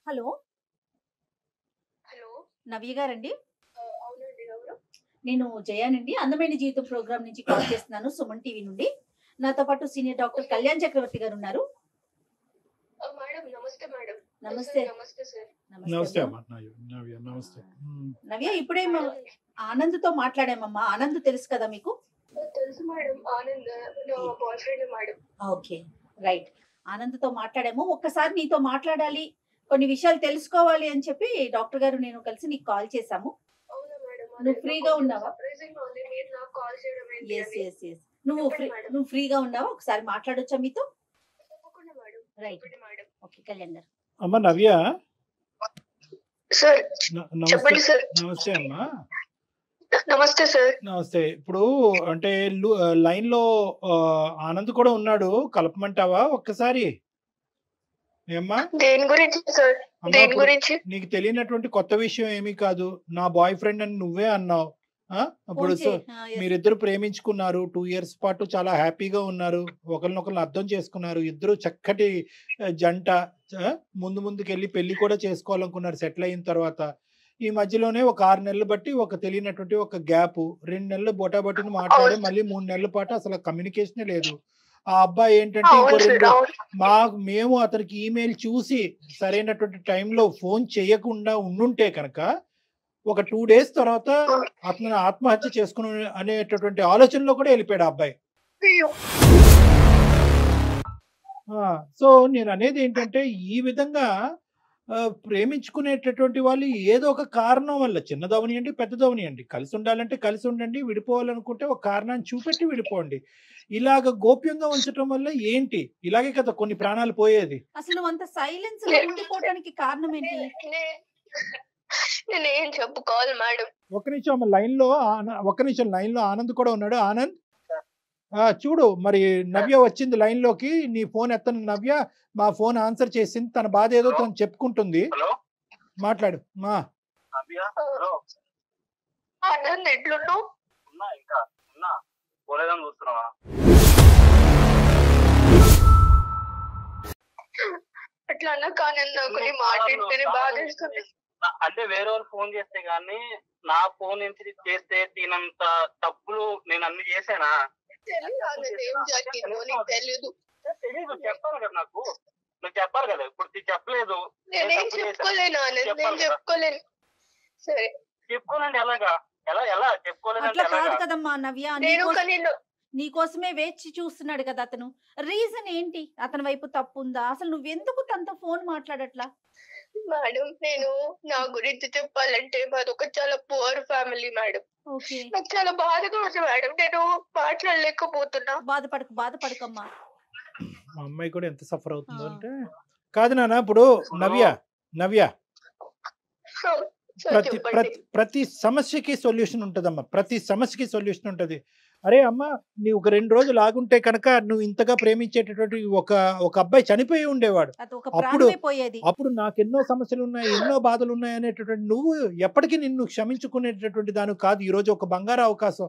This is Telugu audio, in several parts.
హలో హలో నవ్య గారండి? అవునండి. ఎవరు? నేను జయానండి. అందమైన జీవితం ప్రోగ్రామ్ నుంచి కాల్ చేస్తున్నాను, సుమన్ టీవీ నుండి. నాతో పాటు సీనియర్ డాక్టర్ కళ్యాణ్ చక్రవర్తి గారు ఉన్నారు. మేడం నమస్తే మేడం. నమస్తే. నమస్తే సార్. నమస్తే అమ్మా. అమ్మా. నవ్య నమస్తే. నవ్య, ఇప్పుడే ఆనంద్తో మాట్లాడామమ్మా. ఆనంద్ తెలుసు కదా మీకు? తెలుసు మేడం. ఆనంద్ నా boyfriend madam. Okay, right. ఆనంద్తో మాట్లాడాము. ఒక్కసారి నీతో మాట్లాడాలి, కొన్ని విషయాలు తెలుసుకోవాలి అని చెప్పి డాక్టర్ గారు నేను కలిసి నీకు కాల్ చేశాము. అవునా మేడం? నువ్వు ఫ్రీగా ఉన్నావా? సర్ప్రైజింగ్ ఉంది మీరు నాకు కాల్ చేయడం ఏంటి ఎస్ అని. ఎస్ ఎస్ నువ్వు ఫ్రీగా ఉన్నావా? ఒకసారి మాట్లాడొచ్చా మీతో? తప్పకుండా మేడం. రైట్. చెప్పండి మేడం. ఓకే కళ్యాణ్ గారు. అమ్మా నవ్య, సార్ నమస్తే. చెప్పండి సార్. నమస్తే అమ్మా. నమస్తే సార్. నమస్తే. ఇప్పుడు అంటే లైన్ లో ఆనంద్ కూడా ఉన్నాడు, కలపమంటావా ఒక్కసారి? ఏమ్మా? దేని గురించి సార్? అమ్మా, దేని ఇప్పుడు గురించి? నీకు తెలియనటువంటి కొత్త విషయం ఏమీ కాదు. నా బాయ్ ఫ్రెండ్ అని నువ్వే అన్నావు. అప్పుడు మీరిద్దరు ప్రేమించుకున్నారు, 2 years పాటు చాలా హ్యాపీగా ఉన్నారు, ఒకరినొకరు అర్థం చేసుకున్నారు, ఇద్దరు చక్కటి జంట. ముందుకు వెళ్ళి పెళ్లి కూడా చేసుకోవాలనుకున్నారు సెటిల్ అయిన తర్వాత. ఈ మధ్యలోనే ఒక 6 నెలలు బట్టి ఒక తెలియనటువంటి ఒక గ్యాప్, 2 నెలలు బొటాబొటిని మాట్లాడి మళ్ళీ 3 నెలల పాటు అసలు కమ్యూనికేషనే లేదు. ఆ అబ్బాయి ఏంటంటే మేము అతనికి ఈమెయిల్ చూసి సరైనటువంటి టైంలో ఫోన్ చేయకుండా ఉండుంటే కనుక ఒక 2 days తర్వాత అతను ఆత్మహత్య చేసుకుని అనేటటువంటి ఆలోచనలో కూడా వెళ్ళిపోయాడు ఆ అబ్బాయి. సో నేను అనేది ఏంటంటే, ఈ విధంగా ప్రేమించుకునేటటువంటి వాళ్ళు ఏదో ఒక కారణం వల్ల, చిన్నదవనియండి పెద్దదవనియండి, కలిసి ఉండాలంటే కలిసి ఉండండి, విడిపోవాలనుకుంటే ఒక కారణాన్ని చూపెట్టి విడిపోండి. ఇలాగ గోప్యంగా ఉంచడం వల్ల ఏంటి? ఇలాగే కదా కొన్ని ప్రాణాలు పోయేది. అసలు అంత సైలెన్స్ ఉండిపోవడానికి కారణం ఏంటి? నేను ఏం చెప్పుకోవాలి మేడం? ఒక నిమిషం లైన్ లో ఆనంద్ కూడా ఉన్నాడు. ఆనంద్, చూడు మరి నవ్య వచ్చింది లైన్ లోకి. నీ ఫోన్ ఎత్తను నవ్య, మా ఫోన్ ఆన్సర్ చేసింది. తన బాధ ఏదో తను చెప్పుకుంటుంది. మాట్లాడు. ఆనంద్ ఎట్లున్నావు? అట్లా అన్నా కానీ నాకు నీ మాట్లాడితేనే బాధేస్తుంది. అంటే వేరే వాళ్ళు ఫోన్ చేస్తే గానీ నా ఫోన్ నుంచి చేస్తే తినంత తప్పులు నేను అన్ని చేసానా? తెలీదు. చెప్పాలి కదా నాకు, నువ్వు చెప్పాలి కదా. ఇప్పుడు చెప్పలేదు. నేనేం చెప్పుకోలేను ఆనంద్, నేను చెప్పుకోలేను. సరే చెప్పుకోనండి. ఎలాగా? ఎలా చెప్పుకోలేదు? అట్లా కాదు కదమ్మా నవ్య, నీకోసమే వేచి చూస్తున్నాడు కదా అతను. రీజన్ ఏంటి? అతని వైపు తప్పు ఉందా? అసలు నువ్వెందుకు తనతో ఫోన్ మాట్లాడట్లా? మేడం, నేను నా గురించి చెప్పాలంటే మాది ఒక చాలా పూర్ ఫ్యామిలీ మేడం. నాకు చాలా బాధగా ఉంది మేడం, నేను మాట్లాడలేకపోతున్నా. బాధపడకమ్మా. మా అమ్మాయి కూడా ఎంత సఫర్ అవుతుందో అంటే. కాదు నాన్న, ఇప్పుడు నవ్య ప్రతి సమస్యకి సొల్యూషన్ ఉంటదమ్మా. ప్రతి సమస్యకి సొల్యూషన్ ఉంటది. అరే అమ్మ, నీ ఒక 2 రోజులు ఆగుంటే కనుక నువ్వు ఇంతగా ప్రేమించేటటువంటి ఒక అబ్బాయి చనిపోయి ఉండేవాడు. అప్పుడు నాకు ఎన్నో సమస్యలు ఉన్నాయి, ఎన్నో బాధలు ఉన్నాయి అనేటటువంటి నువ్వు ఎప్పటికీ నిన్ను క్షమించుకునేటటువంటి దాని కాదు. ఈరోజు ఒక బంగారు అవకాశం.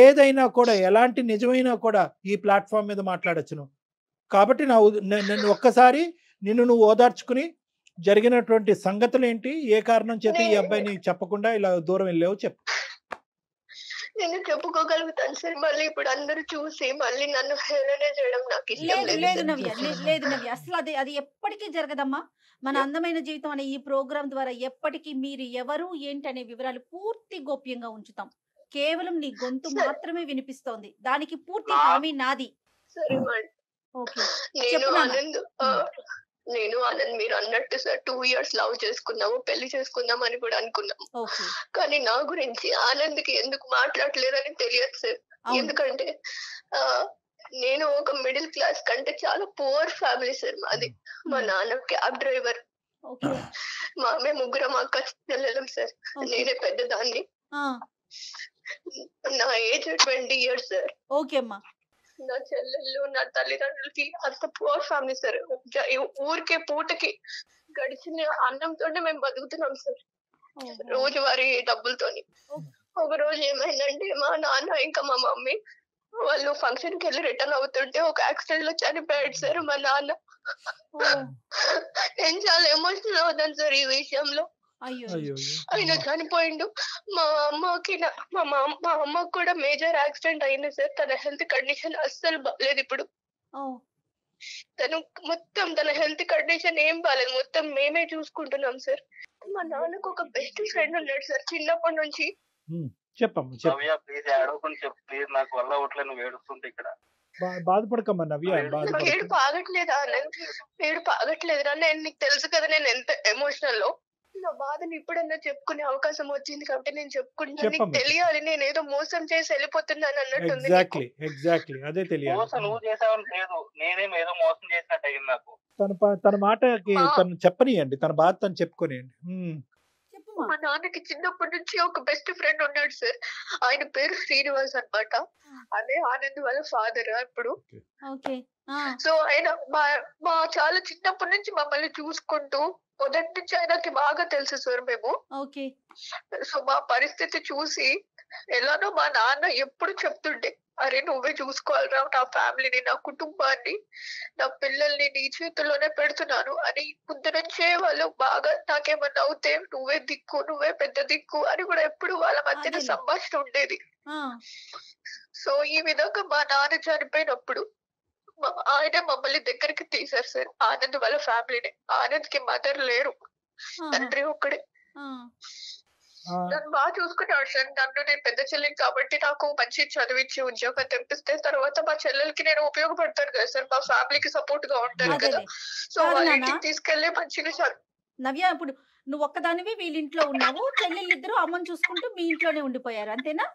ఏదైనా కూడా, ఎలాంటి నిజమైనా కూడా ఈ ప్లాట్ఫామ్ మీద మాట్లాడచ్చును. కాబట్టి నన్ను ఒక్కసారి నువ్వు ఓదార్చుకుని జరిగినటువంటి సంగతులు ఏంటి, ఏ కారణం చేత ఈ అబ్బాయిని చెప్పకుండా ఇలా దూరం వెళ్ళావు చెప్పు. నేను చెప్పుకోగలుగుతాను సార్. మళ్ళీ ఇప్పుడు అందరూ చూసి మళ్ళీ నన్ను హేళన చేయడం నాకు ఇష్టం లేదు. లేదు నవ్య, అసలు అది ఎప్పటికీ జరగదమ్మా. మన అందమైన జీవితం అనే ఈ ప్రోగ్రాం ద్వారా ఎప్పటికీ మీరు ఎవరు ఏంటి అనే వివరాలు పూర్తి గోప్యంగా ఉంచుతాం. కేవలం నీ గొంతు మాత్రమే వినిపిస్తోంది, దానికి పూర్తి హామీ నాది. సరే మేడం. నేను ఆనంద్ మీరు అన్నట్టు సార్ 2 years లవ్ చేసుకున్నాము, పెళ్లి చేసుకుందాం అని కూడా అనుకున్నాము. కానీ నా గురించి ఆనంద్కి ఎందుకు మాట్లాడలేదని తెలియదు సార్. ఎందుకంటే నేను ఒక మిడిల్ క్లాస్ కంటే చాలా పూర్ ఫ్యామిలీ సార్ మాది. మా నాన్న క్యాబ్ డ్రైవర్, మేము 3 అక్క చెల్లెలం సార్. నేనే పెద్దదాన్ని. నా ఏజ్ 20 years సార్. నా చెల్లెళ్ళు, నా తల్లిదండ్రులకి అంత పూర్ ఫ్యామిలీ సార్. ఊరికే పూటకి గడిచిన అన్నంతోనే మేము బతుకుతున్నాం సార్, రోజువారీ డబ్బులతోని. ఒక రోజు ఏమైందంటే మా నాన్న ఇంకా మా మమ్మీ వాళ్ళు ఫంక్షన్ కి వెళ్ళి రిటర్న్ అవుతుంటే ఒక యాక్సిడెంట్ లో చనిపోయాడు సార్ మా నాన్న. నేను చాలా ఎమోషనల్ అవుతాను సార్ ఈ విషయంలో. అయ్యో అయ్యో ఆయన చనిపోయిండు. మా అమ్మకి కూడా మేజర్ యాక్సిడెంట్ అయింది సార్. తన హెల్త్ కండిషన్ అస్సలు బాగాలేదు ఇప్పుడు. తను మొత్తం తన హెల్త్ కండిషన్ ఏం బాగాలేదు, మొత్తం మేమే చూసుకుంటున్నాం సార్. మా నాన్నకు ఒక బెస్ట్ ఫ్రెండ్ ఉన్నాడు సార్ చిన్నప్పటి నుంచి. చెప్పమ్మా నవ్య ప్లీజ్ ఏడవకుండా చెప్పు ప్లీజ్, నాకు వల్ల అవట్లేదు నువ్వు ఏడుస్తుంటే ఇక్కడ. బాధపడకమ్మా నవ్య, నాకు ఏడుపు ఆగట్లేదా? ఏడుపు ఆగట్లేదురా. నేను నీకు తెలుసు కదా నేను ఎంత ఎమోషనల్ లో. నా బాధని ఇప్పుడన్నా చెప్పుకునే అవకాశం వచ్చింది కాబట్టి నేను చెప్పుకుంటున్నాను. నీకు తెలియాలి నేను ఏదో మోసం చేసి వెళ్ళిపోతున్నాను అన్నట్టుంది. ఎగ్జాక్ట్లీ అదే తెలియాలి. మోసం నువ్వు చేసావని లేదు, నేనేం ఏదో మోసం చేసినట్టు అయింది నాకు. తన మాటకి తను చెప్పనియండి, తన బాధ తను చెప్పుకోనియండి. మా నాన్నకి చిన్నప్పటి నుంచి ఒక బెస్ట్ ఫ్రెండ్ ఉన్నాడు సార్. ఆయన పేరు శ్రీనివాస్ అన్నమాట. అదే ఆనంద్ వాళ్ళ ఫాదర్ ఇప్పుడు. సో ఆయన మా చాలా చిన్నప్పటి నుంచి మమ్మల్ని చూసుకుంటూ మొదటి నుంచి ఆయనకి బాగా తెలుసు సార్ మేము. సో మా పరిస్థితి చూసి ఎలానో మా నాన్న ఎప్పుడు చెప్తుండే, అరే నువ్వే చూసుకోవాలరా నా ఫ్యామిలీని, నా కుటుంబాన్ని, నా పిల్లల్ని నీ చేతుల్లోనే పెడుతున్నాను అని. ముందు నుంచే వాళ్ళు బాగా నాకేమన్నా అవుతే నువ్వే దిక్కు, నువ్వే పెద్ద దిక్కు అని కూడా ఎప్పుడు వాళ్ళ మధ్యన సంభాషణ ఉండేది. సో ఈ విధంగా మా నాన్న చనిపోయినప్పుడు ఆయన మమ్మల్ని దగ్గరికి తీశారు సార్, ఆనంద్ వాళ్ళ ఫ్యామిలీని. ఆనంద్ కి మదర్ లేరు, తండ్రి ఒక్కడే. నన్ను బాగా చూసుకున్నాడు సార్. నన్ను నేను పెద్ద చెల్లిని కాబట్టి నాకు మంచి చదివించి ఉద్యోగం తెప్పిస్తే తర్వాత మా చెల్లెలకి నేను ఉపయోగపడతాను కదా సార్, మా ఫ్యామిలీకి సపోర్ట్ గా ఉంటాను కదా. సో వాళ్ళ ఇంటికి తీసుకెళ్లి మంచిగా నవ్య, ఇప్పుడు నువ్వు ఒక్కదానివి వీళ్ళింట్లో ఉన్నావు, చెల్లెళ్ళిద్దరూ అమ్మని చూసుకుంటూ మీ ఇంట్లోనే ఉండిపోయారు అంతేనా?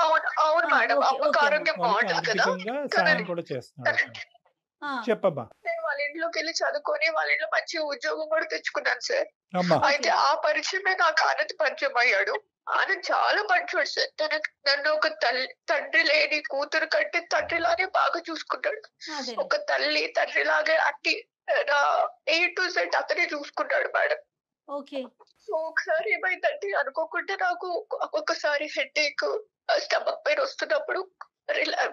అవును మేడం. అమ్మకు ఆరోగ్యం బాగుంటుంది కదా. చెప్పమ్మా. నేను వాళ్ళ ఇంట్లోకి వెళ్ళి చదువుకొని వాళ్ళ ఇంట్లో మంచి ఉద్యోగం కూడా తెచ్చుకున్నాను సార్. అయితే ఆ పరిచయమే నాకు ఆనంద్ పరిచయం అయ్యాడు. ఆనంద్ చాలా మంచోడు సార్. నన్ను ఒక తండ్రి లేని కూతురు కంటే తండ్రిలాగే బాగా చూసుకుంటాడు. ఒక తల్లి తండ్రి లాగే అట్టి A to Z అతనే చూసుకున్నాడు మేడం. సో ఒకసారి ఏమైందంటే అనుకోకుండా నాకు ఒక్కొక్కసారి హెడేక్, స్టమక్ పెయిన్ వస్తున్నప్పుడు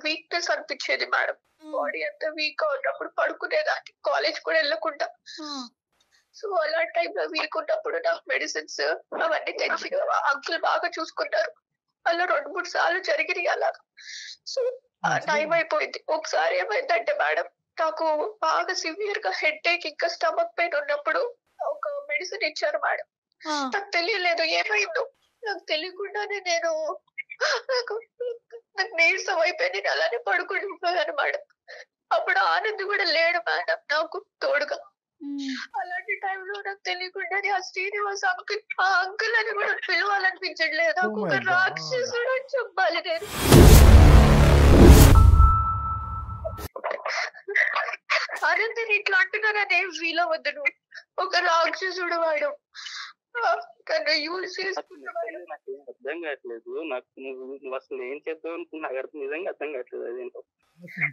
వీక్నెస్ అనిపించేది మేడం. బాడీ అంతా వీక్ గా ఉన్నప్పుడు పడుకునేదాన్ని, కాలేజ్ కూడా వెళ్ళకుండా. సో అలాంటి టైంలో వీక్ ఉన్నప్పుడు నాకు మెడిసిన్స్ అవన్నీ తెచ్చి అంకుల్ బాగా చూసుకున్నారు. అలా 2-3 సార్లు జరిగినాయి అలాగా. సో టైం అయిపోయింది. ఒకసారి ఏమైందంటే మేడం, నాకు బాగా సివియర్ గా హెడేక్ ఇంకా స్టమక్ పెయిన్ ఉన్నప్పుడు ఒక మెడిసిన్ ఇచ్చారు మేడం. నాకు తెలియలేదు ఏమైందో. నాకు తెలియకుండానే నాకు నీరసం అయిపోయి నేను అలానే పడుకుంటున్నాను మేడం. అప్పుడు ఆనంద్ కూడా లేడు మేడం నాకు తోడుగా. అలాంటి టైంలో నాకు తెలియకుండానే ఆ శ్రీనివాస్ అంకుల్, ఆ అంకుల్ అని కూడా పిలవాలనిపించట్లేదు. నాకు ఒక రాక్షసుడు అని చెప్పాలి నేను. ఆనంద్ ఇట్లా అంటున్నారని ఏం ఫీల్ అవ్వద్దు నువ్వు. ఒక రాక్షసుడు వాడు. అర్థం కావట్లేదు నాకు. నువ్వు అసలు ఏం చేద్దాం అనుకున్నా నిజంగా అర్థం కావట్లేదు. అదేంటో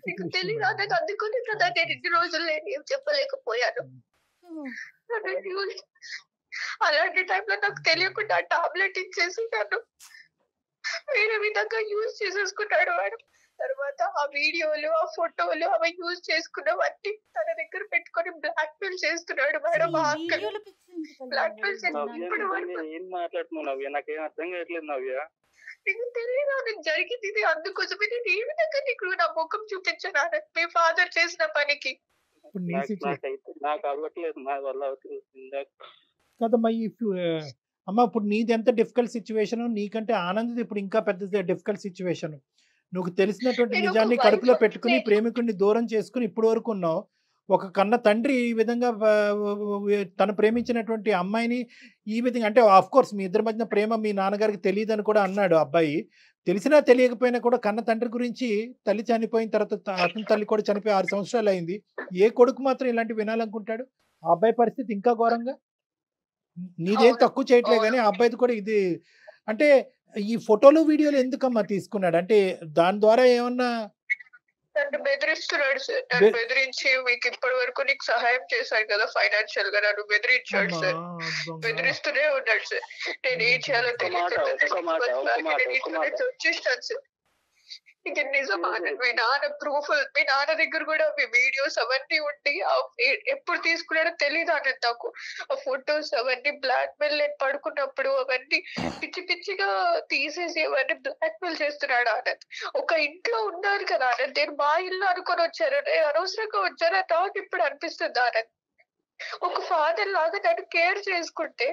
నీకు తెలియదు. నాకు అందుకుని కదా నేను ఇన్ని రోజులు ఏం చెప్పలేకపోయాను. అలాంటి టైంలో నాకు తెలియకుండా టాబ్లెట్ ఇచ్చేసి నన్ను వేరే విధంగా యూజ్ చేసేసుకున్నాడు వాడు. తర్వాత ఆ వీడియోలు, ఆ ఫోటోలు అవి యూజ్ చేసుకున్నవన్నీ తన దగ్గర పెట్టుకొని బ్లాక్ మెయిల్ చేస్తున్నాడు మేడం. బ్లాక్ మెయిల్ ఏం మాట్లాడుతున్నావు నవ్య? నాకేం అర్థం కావట్లేదు నవ్య. నీకు తెలియదా నీకు జరిగింది ఇది? అందుకోసమే నేను ఏ విధంగా నీకు నా ముఖం చూపించాను మీ ఫాదర్ చేసిన పనికి. నాకు అవ్వట్లేదు, నా వల్ల అవ్వట్లేదు కదమ్మా. అమ్మ ఇప్పుడు నీది ఎంత డిఫికల్ట్ సిచ్యువేషన్, నీకంటే ఆనంద్ ఇప్పుడు ఇంకా పెద్ద డిఫికల్ట్ సిచ్యువేషన్. నువ్వు తెలిసినటువంటి నిజాన్ని కడుపులో పెట్టుకుని ప్రేమికుడిని దూరం చేసుకుని ఇప్పుడు వరకు ఉన్నావు. ఒక కన్న తండ్రి ఈ విధంగా తను ప్రేమించినటువంటి అమ్మాయిని ఈ విధంగా, అంటే ఆఫ్ కోర్స్ మీ ఇద్దరి మధ్య ప్రేమ మీ నాన్నగారికి తెలియదని కూడా అన్నాడు అబ్బాయి. తెలిసినా తెలియకపోయినా కూడా కన్న తండ్రి గురించి, తల్లి చనిపోయిన తర్వాత అతని తల్లి కూడా చనిపోయి 6 సంవత్సరాలు అయింది. ఏ కొడుకు మాత్రం ఇలాంటి వినాలనుకుంటాడు? ఆ అబ్బాయి పరిస్థితి ఇంకా ఘోరంగా. నీదేం తక్కువ చేయట్లే కానీ ఆ అబ్బాయిది కూడా ఇది. అంటే ఈ ఫోటోలు వీడియోలు ఎందుకమ్మా తీసుకున్నాడు? అంటే దాని ద్వారా ఏమన్నా నన్ను బెదిరిస్తున్నాడు సార్. నన్ను బెదిరించి మీకు ఇప్పటి వరకు నీకు సహాయం చేశాను కదా ఫైనాన్షియల్ గా, నన్ను బెదిరించాడు సార్. బెదిరిస్తూనే ఉన్నాడు సార్. నేను ఏం చేయాలో తెలియదు వచ్చేస్తాను సార్. ఇది నిజమా మీ నాన్న ప్రూఫ్, మీ నాన్న దగ్గర కూడా అవి వీడియోస్ అవన్నీ ఉండి ఎప్పుడు తీసుకున్నాడో తెలియదు ఆనంద్ నాకు. ఆ ఫొటోస్ అవన్నీ బ్లాక్ మెయిల్ నేను పడుకున్నప్పుడు అవన్నీ పిచ్చి పిచ్చిగా తీసేసి అవన్నీ బ్లాక్ మెయిల్ చేస్తున్నాడు ఆనంద్. ఒక ఇంట్లో ఉన్నారు కదా ఆనంద్, నేను మా ఇల్లు అనుకొని వచ్చారు, అనవసరంగా వచ్చారా నాకు ఇప్పుడు అనిపిస్తుంది ఆనంద్. ఒక ఫాదర్ లాగా నన్ను కేర్ చేసుకుంటే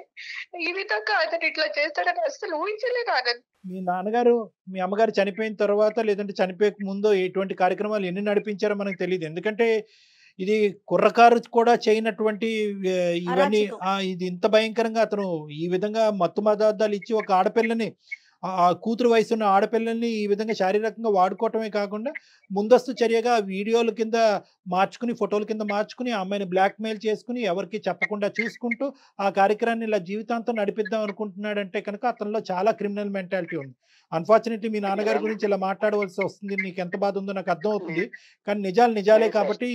ఈ విధంగా అతను ఇట్లా చేస్తాడని అసలు ఊహించలేదు ఆనంద్. మీ నాన్నగారు మీ అమ్మగారు చనిపోయిన తర్వాత లేదంటే చనిపోయక ముందు ఎటువంటి కార్యక్రమాలు ఎన్ని నడిపించారో మనకు తెలియదు. ఎందుకంటే ఇది కుర్రకారు కూడా చేయనటువంటి ఇవన్నీ అరాచకం. ఇది ఇంత భయంకరంగా అతను ఈ విధంగా మత్తు పదార్థాలు ఇచ్చి ఒక ఆడపిల్లని ఆ కూతురు వయసున్న ఆడపిల్లల్ని ఈ విధంగా శారీరకంగా వాడుకోవటమే కాకుండా ముందస్తు చర్యగా వీడియోల కింద మార్చుకుని ఫోటోల కింద మార్చుకుని ఆ అమ్మాయిని బ్లాక్మెయిల్ చేసుకుని ఎవరికి చెప్పకుండా చూసుకుంటూ ఆ కార్యక్రమాన్ని ఇలా జీవితాంతం నడిపిద్దాం అనుకుంటున్నాడంటే కనుక అతనిలో చాలా క్రిమినల్ మెంటాలిటీ ఉంది. అన్ఫార్చునేట్లీ మీ నాన్నగారి గురించి ఇలా మాట్లాడవలసి వస్తుంది, నీకు ఎంత బాధ ఉందో నాకు అర్థం అవుతుంది. కానీ నిజాలు నిజాలే కాబట్టి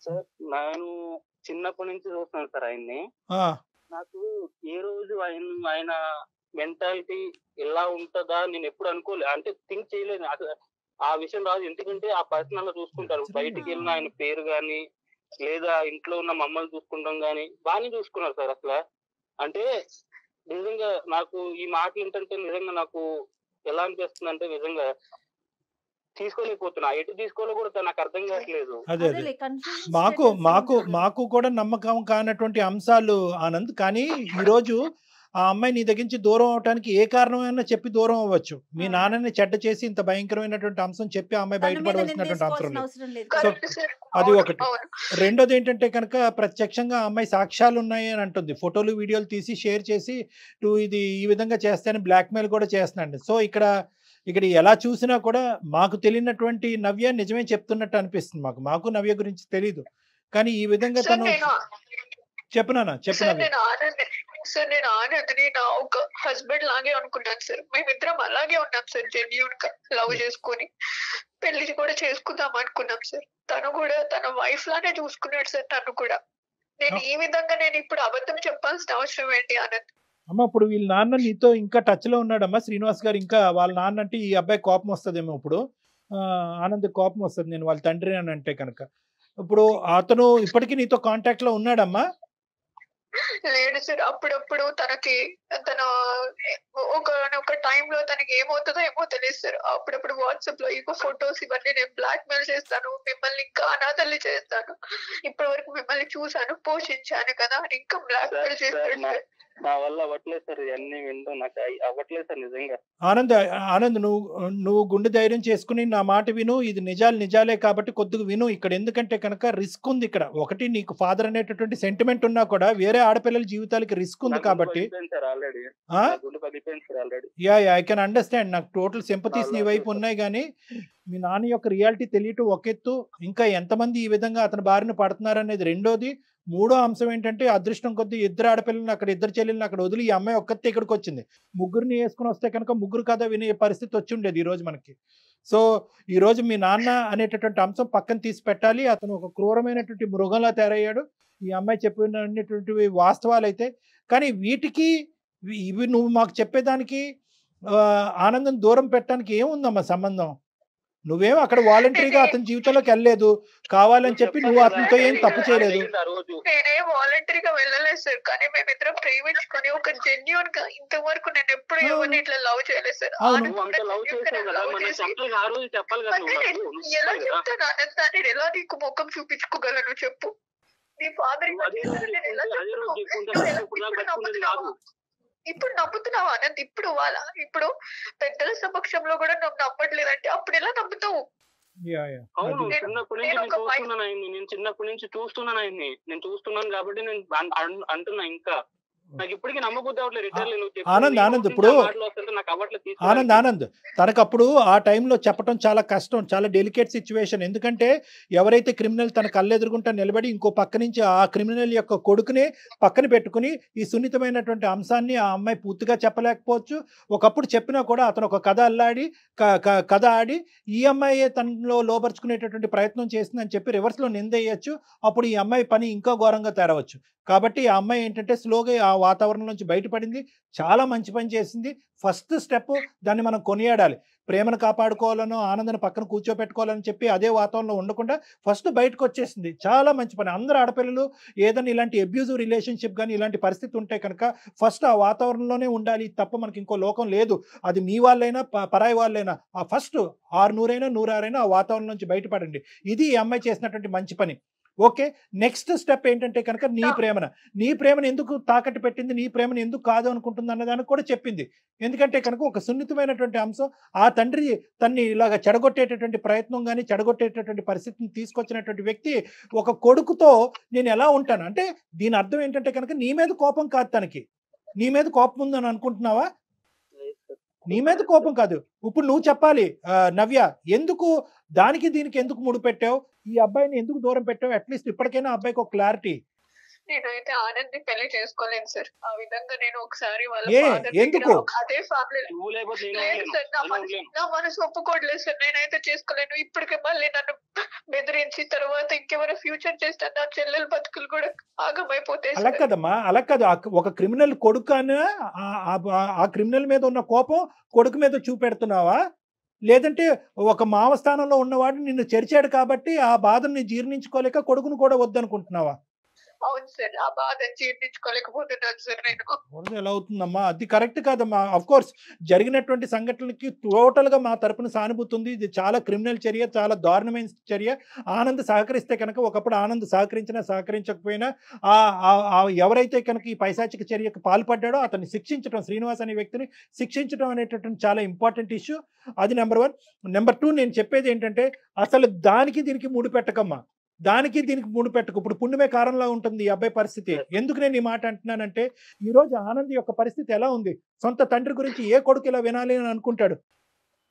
సార్ నేను చిన్నప్పటి నుంచి చూస్తున్నాను సార్ ఆయన్ని. నాకు ఏ రోజు ఆయన మెంటాలిటీ ఎలా ఉంటుందా నేను ఎప్పుడు అనుకోలేదు, అంటే థింక్ చేయలేదు. ఆ విషయం రాదు, ఎందుకంటే ఆ పర్సనల్ గా చూసుకుంటారు. బయటికి వెళ్ళిన ఆయన పేరు గాని లేదా ఇంట్లో ఉన్న మమ్మల్ని చూసుకుంటాం గాని బాగానే చూసుకున్నారు సార్. అసలు అంటే నిజంగా నాకు ఈ మాటలు ఏంటంటే నిజంగా నాకు ఎలా అనిపిస్తుంది అంటే నిజంగా తీసుకోలేకపోతున్నా, ఎటు తీసుకోవాలో కూడా నాకు అర్థం కావట్లేదు. అదే మాకు కూడా నమ్మకం కానటువంటి అంశాలు ఆనంద్. కానీ ఈరోజు ఆ అమ్మాయి నీ దగ్గర నుంచి దూరం అవడానికి ఏ కారణమైనా చెప్పి దూరం అవ్వచ్చు. మీ నాన్నని చెడ్డ చేసి ఇంత భయంకరమైనటువంటి అంశం చెప్పి ఆ అమ్మాయి బయటపడవలసినటువంటి అవసరం లేదు. సో అది ఒకటి. రెండోది ఏంటంటే కనుక ప్రత్యక్షంగా ఆ అమ్మాయి సాక్ష్యాలు ఉన్నాయి అని అంటుంది, ఫోటోలు వీడియోలు తీసి షేర్ చేసి ఇది ఈ విధంగా చేస్తానని బ్లాక్మెయిల్ కూడా చేస్తున్నాడు. సో ఇక్కడ ఎలా చూసినా కూడా మాకు తెలియనటువంటి నవ్య నిజమే చెప్తున్నట్టు అనిపిస్తుంది. మాకు నవ్య గురించి తెలీదు. కానీ ఈ విధంగా తను చెప్పనా సార్ నేను ఆనంద్ని నా ఒక హస్బెండ్ లాగే అనుకున్నాను సార్. మేమిద్దరం అలాగే ఉన్నాం సార్, జెన్యూన్ గా లవ్ చేసుకుని పెళ్లి కూడా చేసుకుందాం అనుకున్నాం సార్. తను కూడా తన వైఫ్ లానే చూసుకున్నాడు సార్ నన్ను కూడా. నేను ఈ విధంగా నేను ఇప్పుడు అబద్ధం చెప్పాల్సిన అవసరం ఏంటి ఆనంద్? అమ్మ ఇప్పుడు వీళ్ళ నాన్న నీతో ఇంకా టచ్ లో ఉన్నాడమ్మా శ్రీనివాస్ గారు? ఇంకా వాళ్ళ నాన్న అంటే ఈ అబ్బాయి కోపం వస్తుందేమో ఇప్పుడు, ఆనంద్ కోపం వస్తుంది నేను వాళ్ళ తండ్రి అని అంటే కనుక. ఇప్పుడు అతను ఇప్పటికీ నీతో కాంటాక్ట్ లో ఉన్నాడమ్మా? లేడు సార్. అప్పుడప్పుడు తన ఒక టైంలో తనకి ఏమవుతుందో ఏమో తెలియదు సార్. అప్పుడప్పుడు వాట్సాప్ లో ఇంకో ఫొటోస్ ఇవన్నీ నేను బ్లాక్ మెయిల్ చేస్తాను, మిమ్మల్ని ఇంకా అనాథల్ని చేస్తాను, ఇప్పటి వరకు మిమ్మల్ని చూసాను పోషించాను కదా అని ఇంకా బ్లాక్ మెయిల్ చేస్తాడు. నా వల్ల అవ్వట్లేదు సార్, ఇవన్నీ వింటూ నాకు అవ్వట్లేదు సార్ నిజంగా. ఆనంద్ నువ్వు గుండె ధైర్యం చేసుకుని నా మాట విను. ఇది నిజాలే కాబట్టి కొద్దిగా విను ఇక్కడ. ఎందుకంటే కనుక రిస్క్ ఉంది ఇక్కడ. ఒకటి నీకు ఫాదర్ అనేటటువంటి సెంటిమెంట్ ఉన్నా కూడా వేరే ఆడపిల్లల జీవితాలకి రిస్క్ ఉంది కాబట్టి. I can understand. నాకు టోటల్ సింపతీస్ నీ వైపు ఉన్నాయి. కానీ మీ నాన్న యొక్క రియాలిటీ తెలియటం ఒక ఎత్తు, ఇంకా ఎంతమంది ఈ విధంగా అతని బారిన పడుతున్నారు అనేది రెండోది. మూడో అంశం ఏంటంటే అదృష్టం కొద్దీ ఇద్దరు ఆడపిల్లలను అక్కడ, ఇద్దరు చెల్లెలను అక్కడ వదిలి ఈ అమ్మాయి ఒక్కతే ఇక్కడికి వచ్చింది. ముగ్గురిని వేసుకుని వస్తే కనుక ముగ్గురు కథ వినే పరిస్థితి వచ్చి ఉండేది ఈ రోజు మనకి. సో ఈ రోజు మీ నాన్న అనేటటువంటి అంశం పక్కన తీసి పెట్టాలి. అతను ఒక క్రూరమైనటువంటి మృగంలా తయారయ్యాడు. ఈ అమ్మాయి చెప్పినటువంటి వాస్తవాలు అయితే. కానీ ఇవి నువ్వు మాకు చెప్పేదానికి ఆనందం దూరం పెట్టడానికి ఏముందమ్మా సంబంధం? నువ్వేమో అక్కడ వాలంటరీగా అతని జీవితంలోకి వెళ్ళలేదు, కావాలని చెప్పి నువ్వు అతనితో ఏం తప్పు చేయలేదు. నేనే వాలంటరీగా వెళ్ళలేదు సార్, కానీ మేమిద్దరం ప్రేమించుకొని ఒక జెన్యూన్ గా ఇంతవరకు నేను ఎప్పుడు ఎవరిని ఇట్లా లవ్ చేయలేదు సార్. ఎలా చెప్తాను ఆనంద్? నేను ఎలా నీకు ముఖం చూపించుకోగలను చెప్పు? నీ ఫాదర్ ఇప్పుడు నమ్ముతున్నావు ఆనంద్? ఇప్పుడు పెద్దల సమక్షంలో కూడా నువ్వు నమ్మట్లేదంటే అప్పుడు ఎలా నమ్ముతావు? అవును, చిన్నప్పటి నుంచి చూస్తున్నాను ఆయన్ని. నేను చూస్తున్నాను కాబట్టి నేను అంటున్నా. ఇంకా నాకు ఇప్పటికీ నమ్మబుద్ధి అవ్వట్లేదు. ఆనంద్ ఇప్పుడు ఆనంద్ తనకు అప్పుడు ఆ టైంలో చెప్పడం చాలా కష్టం, చాలా డెలికేట్ సిచ్యువేషన్. ఎందుకంటే ఎవరైతే క్రిమినల్ తన కళ్ళెదురుగుంటా నిలబడి ఇంకో పక్క నుంచి ఆ క్రిమినల్ యొక్క కొడుకునే పక్కన పెట్టుకుని ఈ సున్నితమైనటువంటి అంశాన్ని ఆ అమ్మాయి పూర్తిగా చెప్పలేకపోవచ్చు. ఒకప్పుడు చెప్పినా కూడా అతను ఒక కథ ఆడి ఈ అమ్మాయి తనలో లోపరుచుకునేటటువంటి ప్రయత్నం చేసిందని చెప్పి రివర్స్లో నిందేయచ్చు. అప్పుడు ఈ అమ్మాయి పని ఇంకా ఘోరంగా తేరవచ్చు. కాబట్టి ఆ అమ్మాయి ఏంటంటే స్లోగా ఆ వాతావరణం నుంచి బయటపడింది. చాలా మంచి పని చేసింది. ఫస్ట్ స్టెప్ దాన్ని మనం కొనియాడాలి. ప్రేమను కాపాడుకోవాలనో, ఆనందాన్ని పక్కన కూర్చోపెట్టుకోవాలని చెప్పి అదే వాతావరణంలో ఉండకుండా ఫస్ట్ బయటకొచ్చేసింది. చాలా మంచి పని. అందరు ఆడపిల్లలు ఏదైనా ఇలాంటి అబ్యూజివ్ రిలేషన్‌షిప్ గాని, ఇలాంటి పరిస్థితి ఉంటే కనుక ఫస్ట్ ఆ వాతావరణంలోనే ఉండాలి తప్ప మనకి ఇంకో లోకం లేదు. అది మీ వాళ్ళైనా, పరాయి వాళ్ళైనా ఫస్ట్ 6 100 ఆ వాతావరణం నుంచి బయటపడండి. ఇది ఈ అమ్మాయి చేసినటువంటి మంచి పని. ఓకే. నెక్స్ట్ స్టెప్ ఏంటంటే కనుక నీ ప్రేమను ఎందుకు తాకట్టు పెట్టింది, నీ ప్రేమను ఎందుకు కాదు అనుకుంటుంది అన్నదానికి కూడా చెప్పింది. ఎందుకంటే కనుక ఒక సున్నితమైనటువంటి అంశం, ఆ తండ్రి తన్ని ఇలాగ చెడగొట్టేటటువంటి ప్రయత్నం గాని, చెడగొట్టేటటువంటి పరిస్థితిని తీసుకొచ్చినటువంటి వ్యక్తి ఒక కొడుకుతో నేను ఎలా ఉంటాను అంటే దీని అర్థం ఏంటంటే కనుక నీ మీద కోపం కాదు తనకి. నీ మీద కోపం ఉందని అనుకుంటున్నావా? నీ మీద కోపం కాదు. ఇప్పుడు నువ్వు చెప్పాలి నవ్య, ఎందుకు దానికి దీనికి ఎందుకు ముడిపెట్టావు, ఈ అబ్బాయిని ఎందుకు దూరం పెట్టావు? అట్లీస్ట్ ఇప్పటికైనా అబ్బాయికి ఒక క్లారిటీ. నేనైతే ఆనంద్‌ని పెళ్లి చేసుకోలేను సార్. ఆ విధంగా నేను ఒకసారి వాళ్ళ ఫాదర్ ఎందుకు? అదే ఫ్యామిలీలో లేదు సార్. నా మనసు ఒప్పుకోవట్లేదు సార్. నేనైతే చేసుకోలేను. ఇప్పటికే మళ్ళీ నన్ను బెదిరించి తర్వాత ఇంకేమైనా ఫ్యూచర్ చేస్తే నా చెల్లెల బతుకులు కూడా ఆగమైపోతాయి అలా సార్. కదమ్మా, అలా కాదు. ఒక క్రిమినల్ కొడుకు అని ఆ క్రిమినల్ మీద ఉన్న కోపం కొడుకు మీద చూపెడుతున్నావా? లేదంటే ఒక మావ స్థానంలో ఉన్నవాడు నిన్ను చెరిచాడు కాబట్టి ఆ బాధని జీర్ణించుకోలేక కొడుకును కూడా వద్దనుకుంటున్నావా? అవును సార్. ఆ బాధను జీర్ణించుకోలేకపోతున్నాను సార్ నేను. ఎలా అవుతుందమ్మా? అది కరెక్ట్ కాదమ్మా. ఆఫ్ కోర్స్ జరిగినటువంటి సంఘటనలకి టోటల్ గా మా తరపున సానుభూతి ఉంది. ఇది చాలా క్రిమినల్ చర్య, చాలా దారుణమైన చర్య. ఆనంద్ సహకరిస్తే కనుక, ఒకప్పుడు ఆనంద్ సహకరించినా సహకరించకపోయినా ఎవరైతే కనుక ఈ పైశాచిక చర్యకు పాల్పడ్డాడో అతన్ని శిక్షించడం, శ్రీనివాస్ అనే వ్యక్తిని శిక్షించడం అనేటటువంటి చాలా ఇంపార్టెంట్ ఇష్యూ. అది నెంబర్ 1. నెంబర్ 2 నేను చెప్పేది ఏంటంటే అసలు దానికి దీనికి ముడిపెట్టకమ్మా. దానికి దీనికి ముడిపెట్టకు. ఇప్పుడు పుణ్యమే కారణంలా ఉంటుంది ఈ అబ్బాయి పరిస్థితి. ఎందుకు నేను ఈ మాట అంటున్నానంటే ఈ రోజు ఆనంద్ యొక్క పరిస్థితి ఎలా ఉంది? సొంత తండ్రి గురించి ఏ కొడుకు ఇలా వినాలి అని అనుకుంటాడు?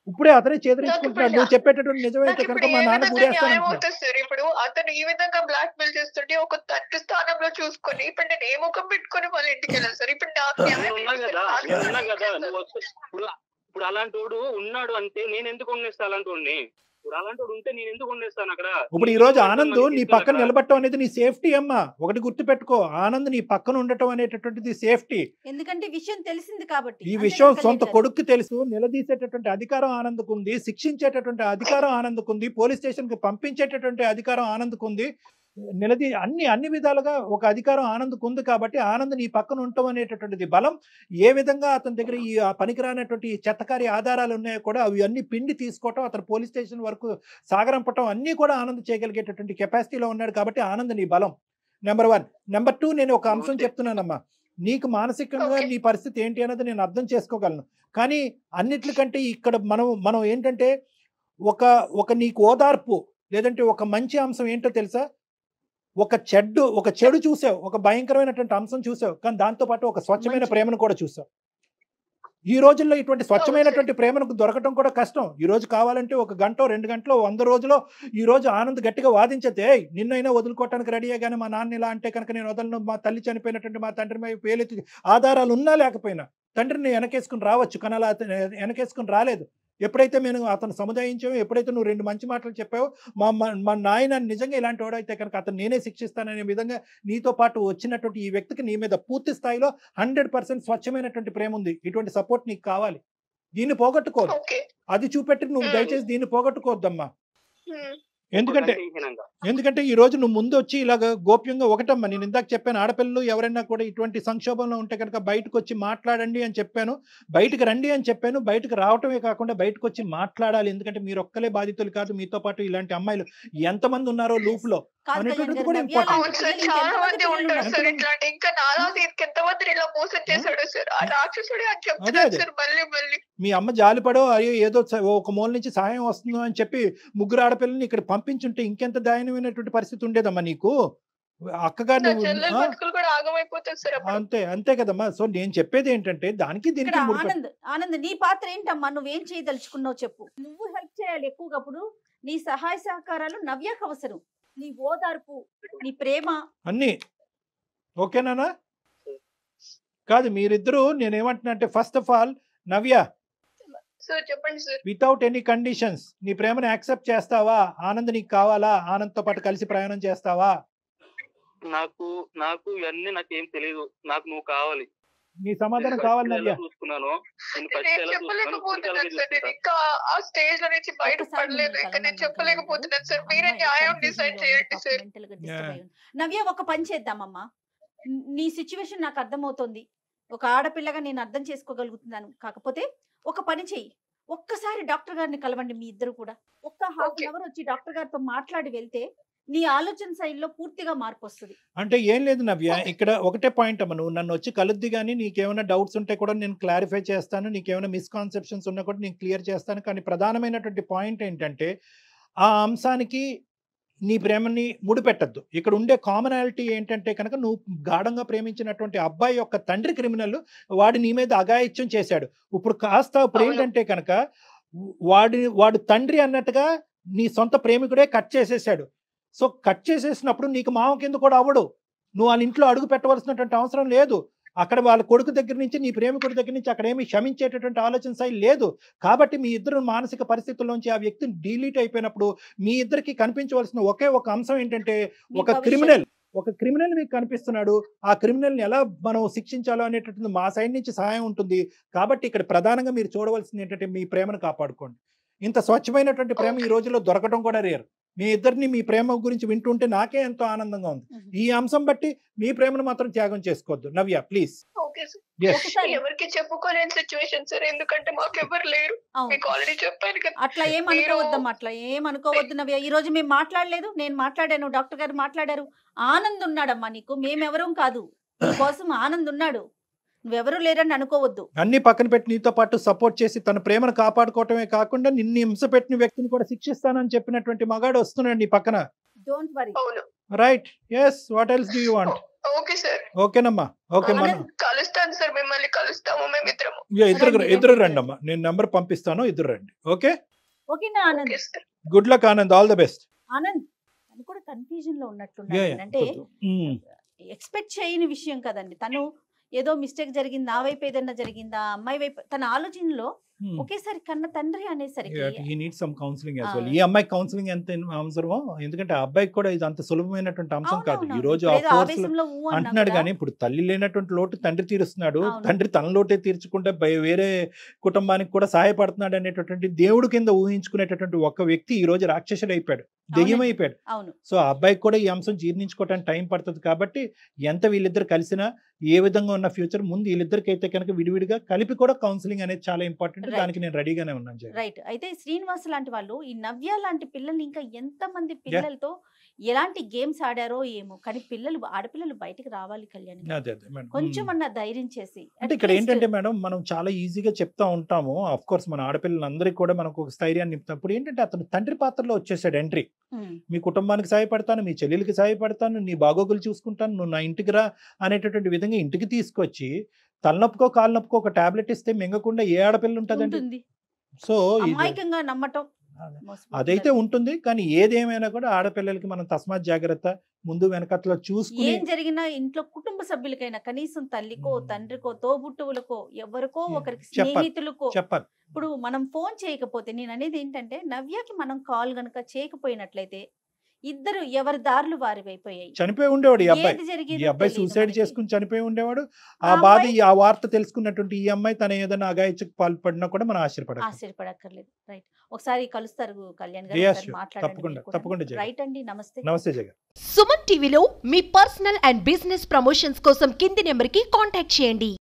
ఇప్పుడే అతనే చేదరించుకుంటున్నాడు. నువ్వు చెప్పేటటువంటి నిజమైతే కనుక మా నాన్న గురేస్తాను. సార్ ఇప్పుడు అతను ఈ విధంగా బ్లాక్ మెయిల్ చేస్తుంటే ఒక తండ్రి స్థానంలో చూసుకొని ఇప్పుడు నేను ఏ ముఖం పెట్టుకొని వాళ్ళ ఇంటికి వెళ్ళాను సార్. ఇప్పుడు ఇప్పుడు అలాంటి వాడు ఉన్నాడు అంటే నేను ఎందుకు ఉండేస్తా? అలాంటి వాడిని ఇప్పుడు అలాంటి వాడు ఉంటే నేను ఎందుకు ఉండేస్తాను అక్కడ? ఇప్పుడు ఈ రోజు ఆనంద్ నీ పక్కన నిలబడటం అనేది నీ సేఫ్టీ అమ్మా. ఒకటి గుర్తు పెట్టుకో, ఆనంద్ నీ పక్కన ఉండటం అనేటటువంటిది సేఫ్టీ. ఎందుకంటే విషయం తెలిసింది కాబట్టి. ఈ విషయం సొంత కొడుకు తెలుసు. నిలదీసేటటువంటి అధికారం ఆనంద్కు ఉంది, శిక్షించేటటువంటి అధికారం ఆనంద్కు ఉంది, పోలీస్ స్టేషన్ కి పంపించేటటువంటి అధికారం ఆనంద్కు ఉంది. అన్ని విధాలుగా ఒక అధికారం ఆనంద్కు ఉంది. కాబట్టి ఆనంద్ నీ పక్కన ఉండటం అనేటటువంటిది బలం. ఏ విధంగా అతని దగ్గర ఈ పనికిరానటువంటి చెత్తకారి ఆధారాలు ఉన్నాయో కూడా అవి అన్ని పిండి తీసుకోవటం, అతను పోలీస్ స్టేషన్ వరకు సాగరంపటం అన్నీ కూడా ఆనంద్ చేయగలిగేటటువంటి కెపాసిటీలో ఉన్నాడు. కాబట్టి ఆనంద్ నీ బలం నెంబర్ 1. నెంబర్ 2 నేను ఒక అంశం చెప్తున్నానమ్మా. నీకు మానసికంగా నీ పరిస్థితి ఏంటి అన్నది నేను అర్థం చేసుకోగలను. కానీ అన్నిట్లకంటే ఇక్కడ మనం ఏంటంటే ఒక నీకు ఓదార్పు లేదంటే ఒక మంచి అంశం ఏంటో తెలుసా? ఒక చెడు చూసావు, ఒక భయంకరమైనటువంటి అంశం చూసావు, కానీ దాంతోపాటు ఒక స్వచ్ఛమైన ప్రేమను కూడా చూసావు. ఈ రోజుల్లో ఇటువంటి స్వచ్ఛమైనటువంటి ప్రేమను దొరకటం కూడా కష్టం. ఈ రోజు కావాలంటే 1 గంట 2 గంటలో 100 రోజులో ఈ రోజు ఆనంద్ గట్టిగా వాదించతే నిన్నైనా వదులుకోవటానికి రెడీయే, కానీ మా నాన్న ఇలా అంటే కనుక నేను వదలను, మా తల్లి చనిపోయినటువంటి మా తండ్రి మీద పేలెత్తి ఆధారాలు ఉన్నా లేకపోయినా తండ్రిని వెనకేసుకుని రావచ్చు, కానీ అలా వెనకేసుకుని రాలేదు. ఎప్పుడైతే నేను అతను సముదాయించావో, ఎప్పుడైతే నువ్వు 2 మంచి మాటలు చెప్పావో, మా నాయన నిజంగా ఇలాంటి వాడైతే కనుక అతను నేనే శిక్షిస్తాననే విధంగా నీతో పాటు వచ్చినటువంటి ఈ వ్యక్తికి నీ మీద పూర్తి స్థాయిలో 100% స్వచ్ఛమైనటువంటి ప్రేమ ఉంది. ఇటువంటి సపోర్ట్ నీకు కావాలి. దీన్ని పోగొట్టుకోవద్దు. అది చూపెట్టి నువ్వు దయచేసి దీన్ని పోగొట్టుకోవద్దమ్మా. ఎందుకంటే ఈ రోజు నువ్వు ముందు వచ్చి ఇలాగ గోప్యంగా ఒకటమ్మా, నేను ఇందాక చెప్పాను, ఆడపిల్లలు ఎవరైనా కూడా ఇటువంటి సంక్షోభంలో ఉంటే కనుక బయటకు వచ్చి మాట్లాడండి అని చెప్పాను, బయటకు రండి అని చెప్పాను. బయటకు రావటమే కాకుండా బయటకు వచ్చి మాట్లాడాలి. ఎందుకంటే మీరు ఒక్కలే బాధితులు కాదు, మీతో పాటు ఇలాంటి అమ్మాయిలు ఎంతమంది ఉన్నారో లూప్ లో అనేటువంటిది కూడా ఇంపార్టెంట్. మీ అమ్మ జాలిపడో అయ్యో ఏదో ఒక మూల నుంచి సహాయం వస్తుందో అని చెప్పి 3 ఆడపిల్లల్ని ఇక్కడ పంపించుంటే ఇంకెంత దయనీయమైనటువంటి పరిస్థితి ఉండేదమ్మా నీకు. అక్కగా అంతే కదమ్మా. సో నేను చెప్పేది ఏంటంటే దానికి దీనికి ఆనంద్ నీ పాత్ర ఏంటమ్మా? నువ్వేం చేయదలుచుకున్నావు చెప్పు. నువ్వు హెల్ప్ చేయాలి ఎక్కువగా. అప్పుడు నీ సహాయ సహకారాలు నవ్యకు అవసరం. నీ ఓదార్పు, నీ ప్రేమ అన్ని ఓకేనా? కాదు మీరిద్దరూ నేనేమంటున్నా అంటే ఫస్ట్ ఆఫ్ ఆల్ నవ్య, చెప్పండి సార్, వితౌట్ ఎనీ కండిషన్స్ నీ ప్రేమను యాక్సెప్ట్ చేస్తావా? ఆనంద్ నీకు కావాలా? ఆనంద్తో పాటు కలిసి ప్రయాణం చేస్తావా? నాకు నాకు ఇవన్నీ నాకేం తెలియదు. నాకు నువ్వు కావాలి. నీ సమాధానం కావాలి నవ్య. చూసుకున్నాను నేను చెప్పలేకపోతున్నాను సార్. నేను ఇంకా ఆ స్టేజ్ లో నుంచి బయట పడలేదు. ఇంకా నేను చెప్పలేకపోతున్నాను సార్. మీరే న్యాయం డిసైడ్ చేయండి సార్. నవ్య, ఒక పని చేద్దామమ్మా. నీ సిచ్యువేషన్ నాకు అర్థమవుతోంది. ఒక ఆడపిల్లగా నేను అర్థం చేసుకోగలుగుతున్నాను. కాకపోతే ఒక పని చెయ్యి, ఒక్కసారి డాక్టర్ గారిని కలవండి. మీ ఇద్దరు కూడా ఒక్క హాఫ్ అవర్ వచ్చి డాక్టర్ గారితో మాట్లాడి వెళ్తే నీ ఆలోచన శైలిలో పూర్తిగా మార్పు వస్తుంది. అంటే ఏం లేదు నవ్య, ఇక్కడ ఒకటే పాయింట్ అమ్మ, నువ్వు నన్ను వచ్చి కలుద్ది కానీ నీకేమైనా డౌట్స్ ఉంటే కూడా నేను క్లారిఫై చేస్తాను, నీకేమైనా మిస్కాన్సెప్షన్స్ ఉన్నా కూడా నేను క్లియర్ చేస్తాను. కానీ ప్రధానమైనటువంటి పాయింట్ ఏంటంటే ఆ అంశానికి నీ ప్రేమని ముడిపెట్టద్దు. ఇక్కడ ఉండే కామనాలిటీ ఏంటంటే కనుక నువ్వు గాఢంగా ప్రేమించినటువంటి అబ్బాయి యొక్క తండ్రి క్రిమినల్, వాడు నీ మీద అఘాయిత్యం చేశాడు. ఇప్పుడు ఇప్పుడు ఏంటంటే కనుక వాడు తండ్రి అన్నట్టుగా నీ సొంత ప్రేమికుడే కట్ చేసేసాడు. సో కట్ చేసేసినప్పుడు నీకు మామ కింద కూడా అవ్వడు. నువ్వు వాళ్ళ ఇంట్లో అడుగు పెట్టవలసినటువంటి అవసరం లేదు. అక్కడ వాళ్ళ కొడుకు దగ్గర నుంచి, నీ ప్రేమికుడి దగ్గర నుంచి అక్కడ ఏమి క్షమించేటటువంటి ఆలోచన శైలి లేదు. కాబట్టి మీ ఇద్దరు మానసిక పరిస్థితుల్లోంచి ఆ వ్యక్తిని డిలీట్ అయిపోయినప్పుడు మీ ఇద్దరికి కనిపించవలసిన ఒకే ఒక అంశం ఏంటంటే ఒక క్రిమినల్ మీకు కనిపిస్తున్నాడు. ఆ క్రిమినల్ని ఎలా మనం శిక్షించాలో అనేటటువంటి మా సైడ్ నుంచి సహాయం ఉంటుంది. కాబట్టి ఇక్కడ ప్రధానంగా మీరు చూడవలసింది ఏంటంటే మీ ప్రేమను కాపాడుకోండి. ఇంత స్వచ్ఛమైనటువంటి ప్రేమ ఈ రోజుల్లో దొరకడం కూడా రేర్. మీ ఇద్దరిని మీ ప్రేమ గురించి వింటుంటే నాకే ఎంతో ఆనందంగా ఉంది. ఈ అంశం బట్టి మీ ప్రేమను మాత్రం త్యాగం చేసుకోవద్దు నవ్య, ప్లీజ్. ఎవరికి చెప్పుకోలేని సిచ్యువేషన్ సార్, ఎందుకంటే మాకు ఎవరు లేరు. మీకు ఆల్రెడీ చెప్పాను కదా. అట్లా ఏమనుకోవద్దమ్మా, అట్లా ఏమనుకోవద్దు నవ్య. ఈ రోజు మేము మాట్లాడలేదు, నేను మాట్లాడాను, డాక్టర్ గారు మాట్లాడారు. ఆనంద్ ఉన్నాడమ్మా నీకు, మేమెవరం కాదు. నీకోసం ఆనంద్ ఉన్నాడు, నువ్వెవరూ లేరని అనుకోవద్దు. అన్ని పక్కన పెట్టి నీతో పాటు సపోర్ట్ చేసి తన ప్రేమను కాపాడుకోవటమే కాకుండా నిన్ను హింస పెట్టిన వ్యక్తిని కూడా శిక్షిస్తానని చెప్పినటువంటి మగాడు వస్తున్నాడు నీ పక్కన. Don't worry. Right, yes, what else do you want? Okay sir. ఓకేనమ్మా, ఓకే. మనం కలుస్తాను సార్, మిమ్మల్ని కలుస్తాము మేమిద్దరము. ఇద్దరు రండి అమ్మా, నేను నంబర్ పంపిస్తాను, ఇద్దరు రండి. ఓకే, ఓకేనా Anand? Good luck Anand, all the best. Anand తను కూడా కన్ఫ్యూజన్ లో ఉన్నట్లున్నాడు. అంటే ఎక్స్పెక్ట్ చేయని విషయం కదండి. తను ఏదో మిస్టేక్ జరిగింది, నా వైపు ఏదన్నా జరిగిందా, అమ్మాయి వైపు, తన ఆలోచనలో ఒకేసారి కన్న తండ్రి అనేసరికి ఈ అమ్మాయి కౌన్సిలింగ్ ఎంత అవసరమో, ఎందుకంటే ఆ అబ్బాయికి కూడా ఇది అంత సులభమైనటువంటి అంశం కాదు. ఈ రోజు అంటున్నాడు కానీ ఇప్పుడు తల్లి లేనటువంటి లోటు తండ్రి తీరుస్తున్నాడు. తండ్రి తన లోటే తీర్చుకుంటే వేరే కుటుంబానికి కూడా సహాయపడుతున్నాడు అనేటటువంటి దేవుడు కింద ఊహించుకునేటటువంటి ఒక వ్యక్తి ఈ రోజు రాక్షసుడు అయిపోయాడు, దెయ్యం అయిపోయాడు. సో ఆ అబ్బాయికి కూడా ఈ అంశం జీర్ణించుకోవడానికి టైం పడుతుంది. కాబట్టి ఎంత వీళ్ళిద్దరు కలిసినా ఏ విధంగా ఉన్న ఫ్యూచర్ ముందు వీళ్ళిద్దరికి అయితే కనుక విడివిడిగా కలిపి కూడా కౌన్సిలింగ్ అనేది చాలా ఇంపార్టెంట్. దానికి నేను రెడీగానే ఉన్నాను. రైట్. అయితే శ్రీనివాస్ లాంటి వాళ్ళు, ఈ నవ్య లాంటి పిల్లల్ని ఇంకా ఎంత మంది పిల్లలతో ఎలాంటి గేమ్స్ ఆడారో ఏమో, కానీ ఆడపిల్లలు బయటకు రావాలి కళ్యాణ్, కొంచెం అన్న ధైర్యం చేసి. అంటే ఇక్కడ ఏంటంటే మేడం, మనం చాలా ఈజీగా చెప్తా ఉంటాము. ఆఫ్ కోర్స్ మన ఆడపిల్లలందరికీ కూడా మనకు ఒక స్థైర్యాన్ని నింపుతాం. ఏంటంటే అతను తండ్రి పాత్రలో వచ్చేసాడు ఎంట్రీ. మీ కుటుంబానికి సహాయపడతాను, మీ చెల్లెలకి సహాయపడతాను, నీ బాగోగులు చూసుకుంటాను, నువ్వు నా ఇంటికి రా అనేటటువంటి విధంగా ఇంటికి తీసుకొచ్చి తలనొప్పుకో కాలు నొప్పుకో ఒక టాబ్లెట్ ఇస్తే మింగకుండా ఏ ఆడపిల్ల ఉంటుందండి? సో అమాయకంగా నమ్మటం అదైతే ఉంటుంది. కానీ ఏదేమైనా కూడా ఆడపిల్లలకి మనం తస్మాత్ జాగ్రత్త, ముందు వెనకట్లో చూసుకుని, ఏం జరిగినా ఇంట్లో కుటుంబ సభ్యులకైనా కనీసం తల్లికో తండ్రికో తోబుట్టువులకో ఎవరికో ఒకరికి స్నేహితులకో చెప్పాలి. ఇప్పుడు మనం ఫోన్ చేయకపోతే, నేను అనేది ఏంటంటే నవ్యకి మనం కాల్ గనక చేయకపోయినట్లయితే ఇద్దరు ఎవరి దారులు వారి అయిపోయాయి. చనిపోయి ఉండేవాడు ఈ అబ్బాయి సూసైడ్ చేసుకుని చనిపోయి ఉండేవాడు. ఆ బాధ, ఆ వార్త తెలుసుకున్నటువంటి ఈ అమ్మాయి తన ఏదైనా అఘాయిత్యకు పాల్పడినా కూడా మనం ఆశ్చర్యపడక్కర్లేదు. రైట్, ఒకసారి కలుస్తారు కళ్యాణ్ గారు, మాట్లాడండి. రైట్ అండి, నమస్తే. నమస్తే జగన్. సుమన్ టీవీలో మీ పర్సనల్ అండ్ బిజినెస్ ప్రమోషన్స్ కోసం కింది నెంబర్ కి కాంటాక్ట్ చేయండి.